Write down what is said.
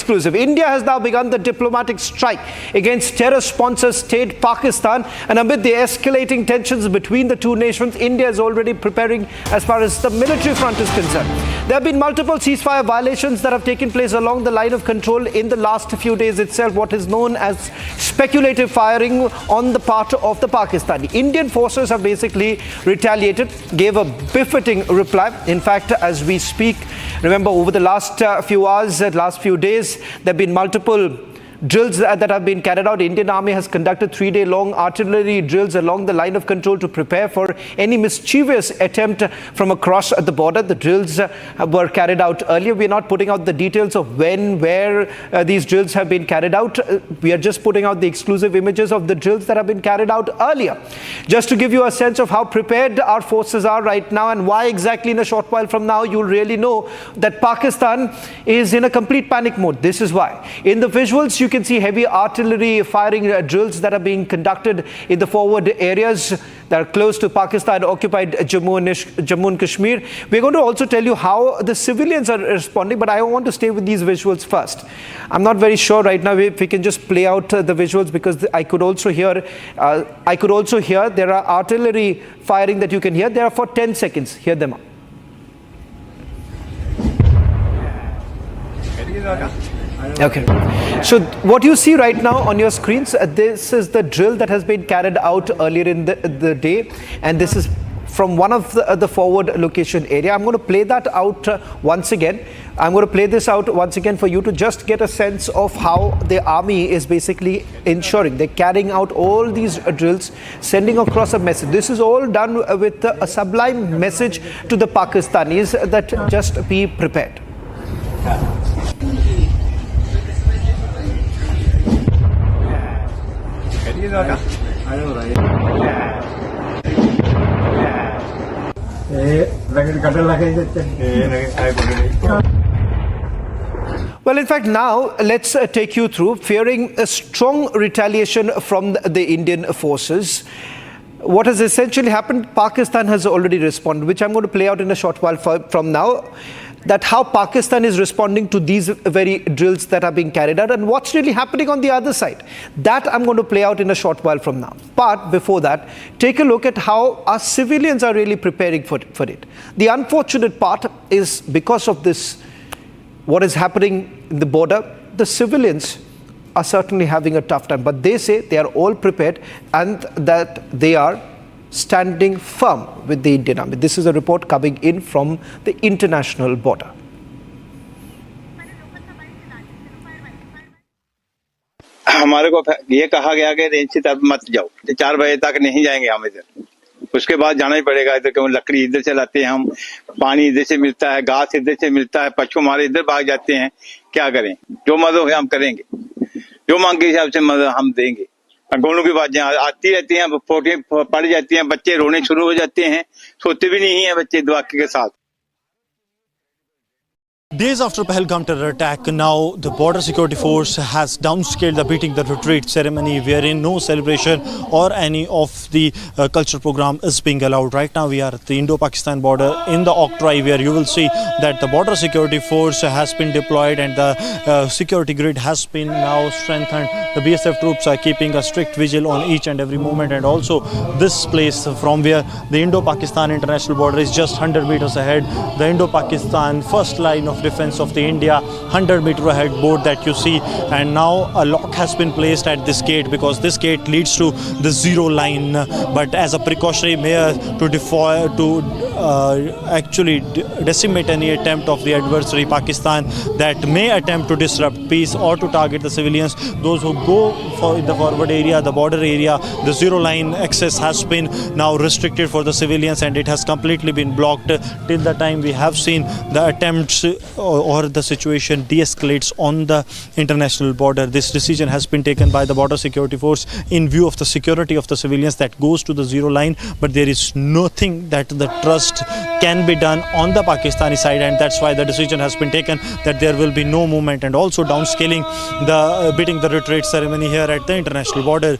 exclusive. India has now begun the diplomatic strike against terror sponsor state Pakistan, and amid the escalating tensions between the two nations, India is already preparing as far as the military front is concerned. There have been multiple ceasefire violations that have taken place along the line of control in the last few days itself, what is known as speculative firing on the part of the Pakistani. Indian forces have basically retaliated, gave a befitting reply. In fact, as we speak, remember, over the last few hours, last few days, there have been multiple drills that have been carried out. Indian Army has conducted 3-day-long artillery drills along the line of control to prepare for any mischievous attempt from across the border. The drills were carried out earlier. We are not putting out the details of when, where these drills have been carried out. We are just putting out the exclusive images of the drills that have been carried out earlier, just to give you a sense of how prepared our forces are right now, and why exactly in a short while from now you'll really know that Pakistan is in a complete panic mode. This is why. In the visuals, you can see heavy artillery firing drills that are being conducted in the forward areas that are close to Pakistan-occupied Jammu and Kashmir. We're going to also tell you how the civilians are responding, but I want to stay with these visuals first. I'm not very sure right now if we can just play out the visuals, because I could also hear there are artillery firing that you can hear. They are for 10 seconds. Hear them out. Okay, so what you see right now on your screens, this is the drill that has been carried out earlier in the day, and this is from one of the forward location area. I'm going to play that out once again. I'm going to play this out once again for you to just get a sense of how the army is basically ensuring they're carrying out all these drills, sending across a message. This is all done with a sublime message to the Pakistanis that just be prepared. Well, in fact, now let's take you through, fearing a strong retaliation from the Indian forces. What has essentially happened, Pakistan has already responded, which I'm going to play out in a short while from now. That how Pakistan is responding to these very drills that are being carried out, and what's really happening on the other side. That I'm going to play out in a short while from now. But before that, take a look at how our civilians are really preparing for it. The unfortunate part is, because of this, what is happening in the border, the civilians are certainly having a tough time. But they say they are all prepared and that they are standing firm with the Indian Army. This is a report coming in from the international border. हमारे को ये कहा गया कि range से तब मत जाओ, 4 बजे तक नहीं जाएंगे हम इधर, उसके बाद जाना ही पड़ेगा इधर, क्यों लकड़ी इधर से लाते हैं हम, पानी इधर से मिलता है, घास इधर से मिलता है, पशु हमारे इधर भाग जाते हैं, क्या करें, जो मदद है हम करेंगे, जो मांग के हिसाब से मदद हम देंगे। गोलों की बातें आती रहती हैं, फोटो पड़ जाती हैं, बच्चे रोने शुरू हो जाते हैं, सोते भी नहीं है बच्चे दुआके के साथ। Days after Pahalgam terror attack, now the border security force has downscaled the beating the retreat ceremony, wherein no celebration or any of the cultural program is being allowed. Right now we are at the Indo-Pakistan border in the Octroi, where you will see that the border security force has been deployed and the security grid has been now strengthened. The BSF troops are keeping a strict vigil on each and every movement, and also this place from where the Indo-Pakistan international border is just 100 meters ahead. The Indo-Pakistan first line of defense of the India, 100-meter ahead board that you see, and now a lock has been placed at this gate, because this gate leads to the zero line, but as a precautionary measure to actually decimate any attempt of the adversary Pakistan that may attempt to disrupt peace or to target the civilians. Those who go for the forward area, the border area, the zero line access has been now restricted for the civilians, and it has completely been blocked till the time we have seen the attempts or the situation de-escalates on the international border. This decision has been taken by the border security force in view of the security of the civilians that goes to the zero line, but there is nothing that the trust can be done on the Pakistani side, and that's why the decision has been taken that there will be no movement, and also downscaling the beating the retreat ceremony here at the international border.